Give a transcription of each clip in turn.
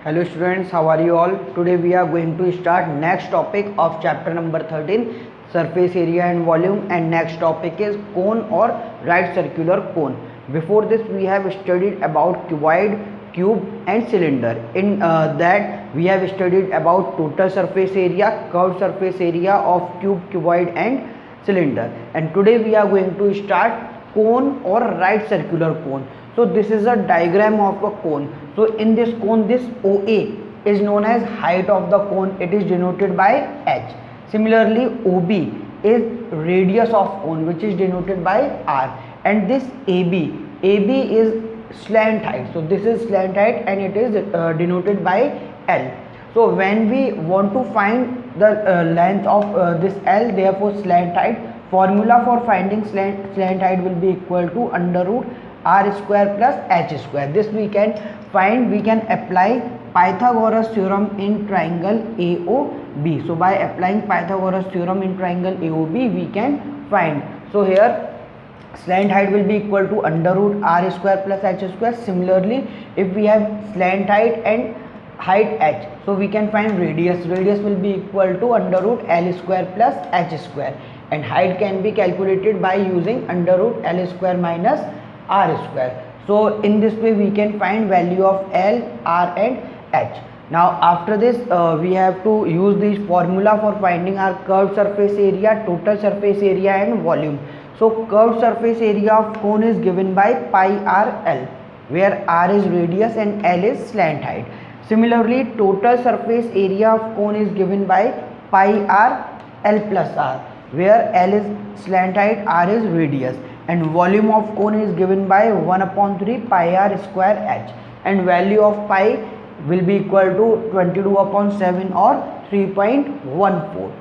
Hello students, how are you all? Today we are going to start next topic of chapter number 13, surface area and volume, and next topic is cone or right circular cone. Before this we have studied about cuboid, cube and cylinder. In that we have studied about total surface area, curved surface area of cube, cuboid and cylinder. And today we are going to start cone or right circular cone. So this is a diagram of a cone. So in this cone, this OA is known as height of the cone. It is denoted by H. Similarly, OB is radius of cone, which is denoted by R. And this AB is slant height. So this is slant height and it is denoted by L. So when we want to find the length of this L, therefore slant height, formula for finding slant height will be equal to under root R square plus H square. This we can find, we can apply Pythagoras theorem in triangle AOB. So by applying Pythagoras theorem in triangle AOB, we can find. So here slant height will be equal to under root R square plus H square. Similarly, if we have slant height and height H, so we can find radius. Radius will be equal to under root L square plus H square, and height can be calculated by using under root L square minus R square. So in this way we can find value of L, R and H. Now after this we have to use this formula for finding our curved surface area, total surface area and volume. So curved surface area of cone is given by pi r L, where R is radius and L is slant height. Similarly, total surface area of cone is given by pi r L plus R, where L is slant height, R is radius, and volume of cone is given by 1/3 pi r square H, and value of pi will be equal to 22/7 or 3.14.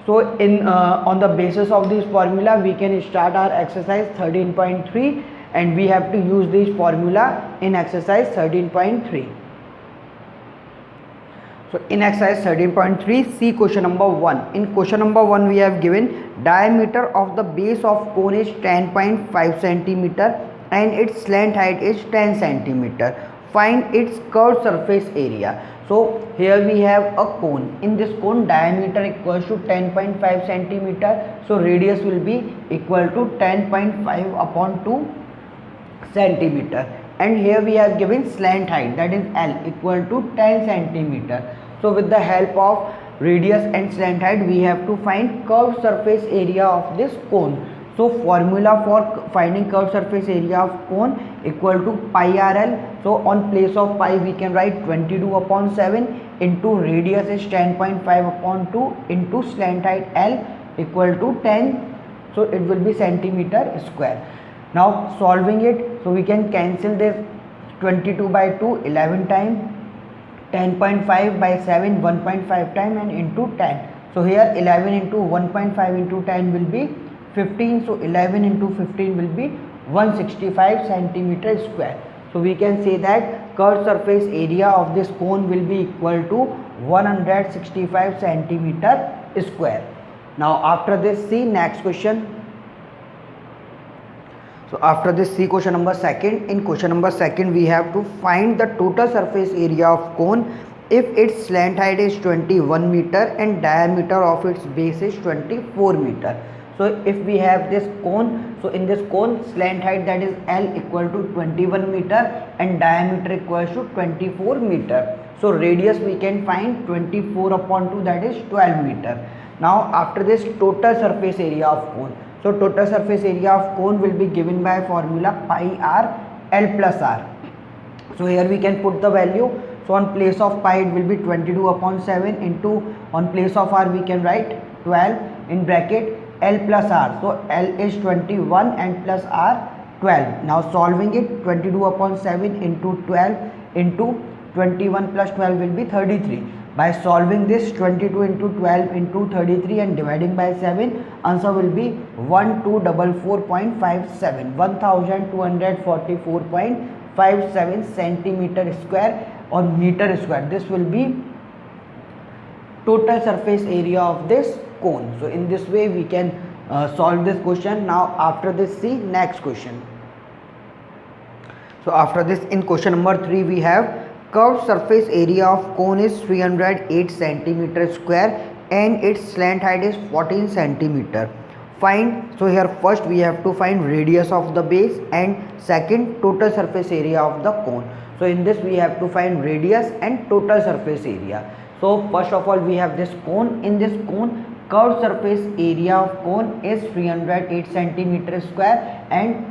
So in on the basis of this formula we can start our exercise 13.3, and we have to use this formula in exercise 13.3. So in exercise 13.3, see question number 1. In question number 1 we have given diameter of the base of cone is 10.5 centimeter and its slant height is 10 centimeter. Find its curved surface area. So here we have a cone. In this cone, diameter equals to 10.5 centimeter. So radius will be equal to 10.5 upon 2 centimeter. And here we have given slant height, that is L, equal to 10 centimeter. So with the help of radius and slant height, we have to find curved surface area of this cone. So formula for finding curved surface area of cone equal to pi RL. So on place of pi we can write 22/7 into radius is 10.5/2 into slant height L equal to 10. So it will be centimeter square. Now solving it, so we can cancel this 22/2 11 times, 10.5 by 7 1.5 times, and into 10. So here 11 into 1.5 into 10 will be 15. So 11 into 15 will be 165 centimeter square. So we can say that curved surface area of this cone will be equal to 165 centimeter square. Now after this, see next question. So after this, see question number 2. In question number 2 we have to find the total surface area of cone if its slant height is 21 meter and diameter of its base is 24 meter. So if we have this cone, so in this cone slant height, that is L, equal to 21 meter and diameter equals to 24 meter. So radius we can find 24/2, that is 12 meter. Now after this, total surface area of cone. So total surface area of cone will be given by formula pi r L plus R. So here we can put the value. So on place of pi it will be 22/7 into, on place of R we can write 12 in bracket L plus R. So L is 21 and plus R 12. Now solving it, 22/7 into 12 into 21 plus 12 will be 33. By solving this, 22 into 12 into 33 and dividing by 7, answer will be 1244.57, 1244.57 centimeter square or meter square. This will be total surface area of this cone. So in this way we can solve this question. Now after this, see next question. So after this, in question number 3 we have Curved surface area of cone is 308 centimeter square and its slant height is 14 centimeter. Find, so here first we have to find radius of the base and second total surface area of the cone. So in this we have to find radius and total surface area. So first of all we have this cone. In this cone, curved surface area of cone is 308 centimeter square and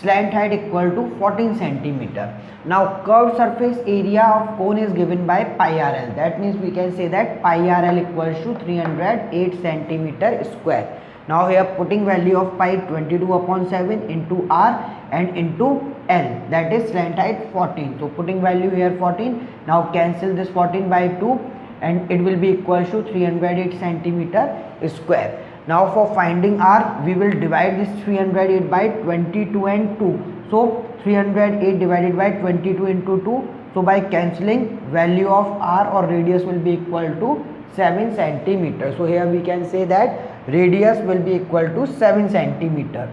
slant height equal to 14 centimeter. Now curved surface area of cone is given by pi rl. That means we can say that pi rl equals to 308 centimeter square. Now here putting value of pi 22/7 into r and into l, that is slant height 14. So putting value here 14. Now cancel this 14 by 2 and it will be equals to 308 centimeter square. Now for finding r, we will divide this 308 by 22 and 2. So 308 divided by 22 into 2. So by cancelling, value of r or radius will be equal to 7 centimeter. So here we can say that radius will be equal to 7 centimeter.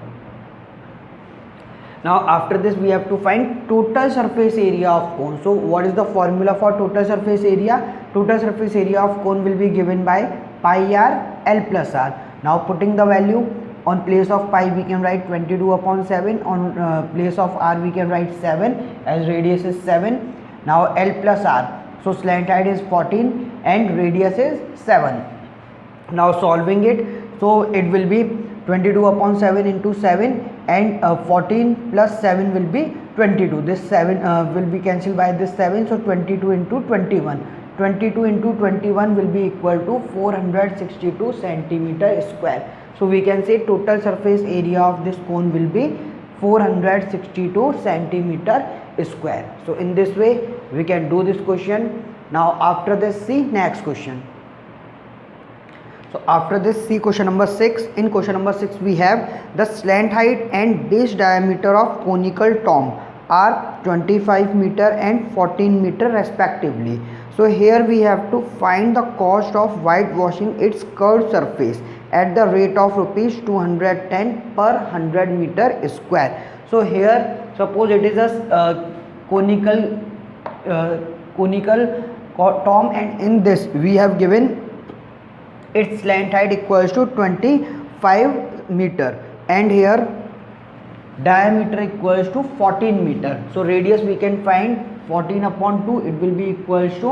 Now after this we have to find total surface area of cone. So what is the formula for total surface area? Total surface area of cone will be given by pi r l plus r. Now putting the value, on place of pi we can write 22/7, on place of r we can write 7 as radius is 7. Now l plus r, so slant height is 14 and radius is 7. Now solving it, so it will be 22/7 into 7 and 14 plus 7 will be 22. This 7 will be cancelled by this 7, so 22 into 21. 22 into 21 will be equal to 462 centimeter square. So we can say total surface area of this cone will be 462 centimeter square. So in this way we can do this question. Now after this, see next question. So after this, see question number 6. In question number 6 we have the slant height and base diameter of conical tomb are 25 meter and 14 meter respectively. So here we have to find the cost of whitewashing its curved surface at the rate of rupees 210 per 100 meter square. So here suppose it is a conical tomb, and in this we have given its slant height equals to 25 meter and here diameter equals to 14 meter. So radius we can find 14/2, it will be equals to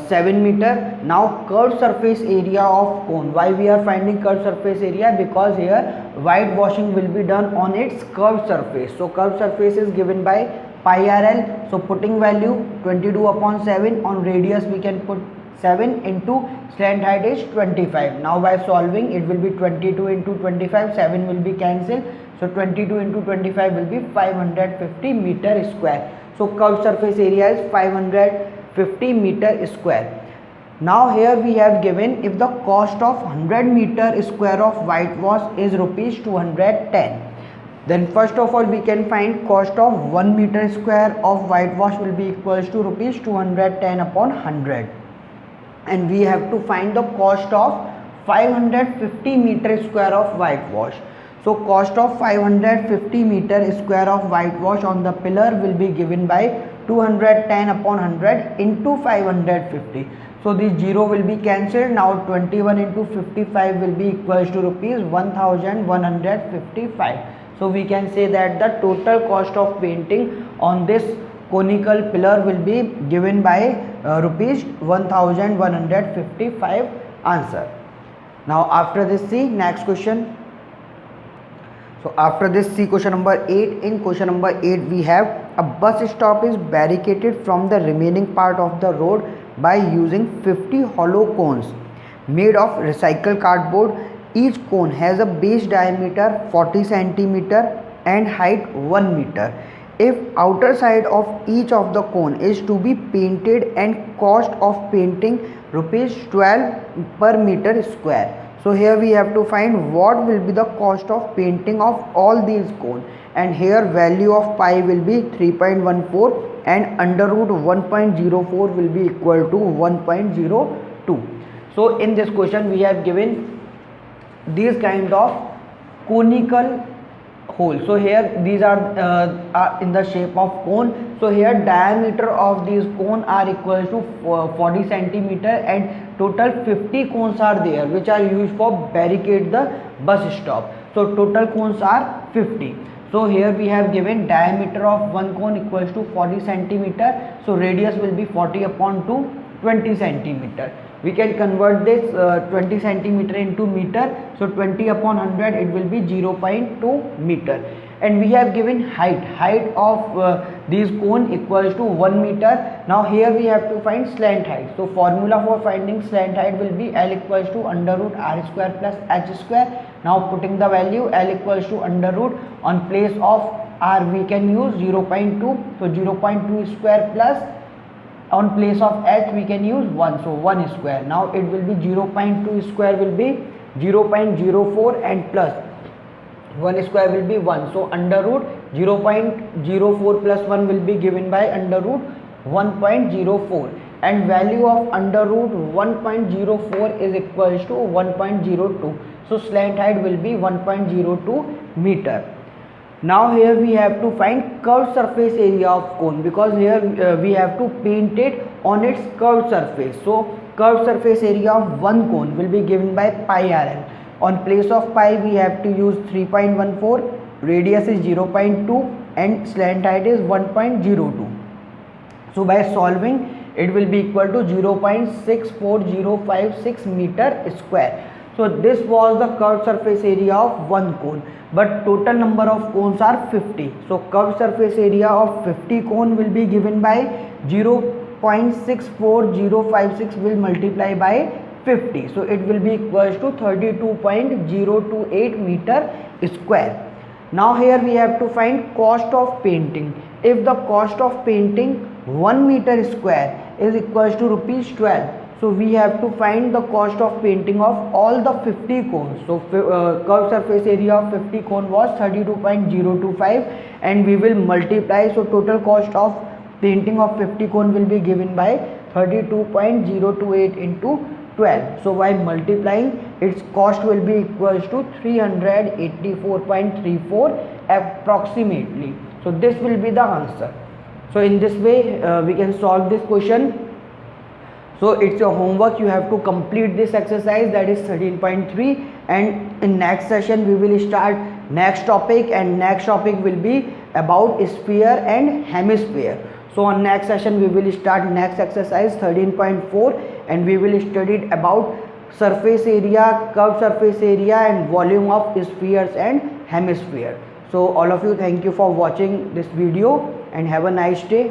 7 meter. Now curved surface area of cone. Why we are finding curved surface area? Because here whitewashing will be done on its curved surface. So curved surface is given by pi rl. So putting value 22/7, on radius we can put 7 into slant height is 25. Now by solving, it will be 22 into 25, 7 will be cancelled. So 22 into 25 will be 550 meter square. So curved surface area is 550 meter square. Now here we have given if the cost of 100 meter square of whitewash is rupees 210. Then first of all we can find cost of 1 meter square of whitewash will be equals to rupees 210/100. And we have to find the cost of 550 meter square of whitewash. So cost of 550 meter square of whitewash on the pillar will be given by 210/100 into 550. So this 0 will be cancelled. Now 21 into 55 will be equals to rupees 1155. So we can say that the total cost of painting on this conical pillar will be given by rupees 1155 answer. Now after this, see next question. So after this, see question number 8. In question number 8 we have a bus stop is barricaded from the remaining part of the road by using 50 hollow cones made of recycled cardboard. Each cone has a base diameter 40 centimeter and height 1 meter. If outer side of each of the cone is to be painted and cost of painting rupees 12 per meter square. So here we have to find what will be the cost of painting of all these cones, and here value of pi will be 3.14 and under root 1.04 will be equal to 1.02. So in this question we have given these kind of conical hole. So here these are in the shape of cone. So here diameter of these cone are equal to 40 centimeter, and total 50 cones are there which are used for barricade the bus stop. So total cones are 50. So here we have given diameter of one cone equals to 40 centimeter. So radius will be 40 upon 2, 20 centimeter. We can convert this 20 centimeter into meter. So 20 upon 100, it will be 0.2 meter. And we have given height of these cone equals to 1 meter. Now here we have to find slant height. So formula for finding slant height will be L equals to under root r square plus h square. Now putting the value L equals to under root, on place of r we can use 0.2, so 0.2 square, plus on place of h we can use 1, so 1 square. Now it will be 0.2 square will be 0.04, and plus 1 square will be 1. So under root 0.04 plus 1 will be given by under root 1.04, and value of under root 1.04 is equals to 1.02. So slant height will be 1.02 meter. Now here we have to find curved surface area of cone, because here we have to paint it on its curved surface. So curved surface area of one cone will be given by pi rn. On place of pi we have to use 3.14, radius is 0.2, and slant height is 1.02. So by solving, it will be equal to 0.64056 meter square. So this was the curved surface area of one cone, but total number of cones are 50. So curved surface area of 50 cone will be given by 0.64056 will multiply by 50. So it will be equals to 32.028 meter square. Now here we have to find cost of painting. If the cost of painting 1 meter square is equals to rupees 12, so we have to find the cost of painting of all the 50 cones. So curved surface area of 50 cone was 32.025, and we will multiply. So total cost of painting of 50 cone will be given by 32.028 into 12. So by multiplying, its cost will be equals to 384.34 approximately. So this will be the answer. So in this way we can solve this question. So it's your homework, you have to complete this exercise, that is 13.3, and in next session we will start next topic, and next topic will be about sphere and hemisphere. So on next session we will start next exercise 13.4, and we will study about surface area, curved surface area, and volume of spheres and hemisphere. So all of you, thank you for watching this video, and have a nice day.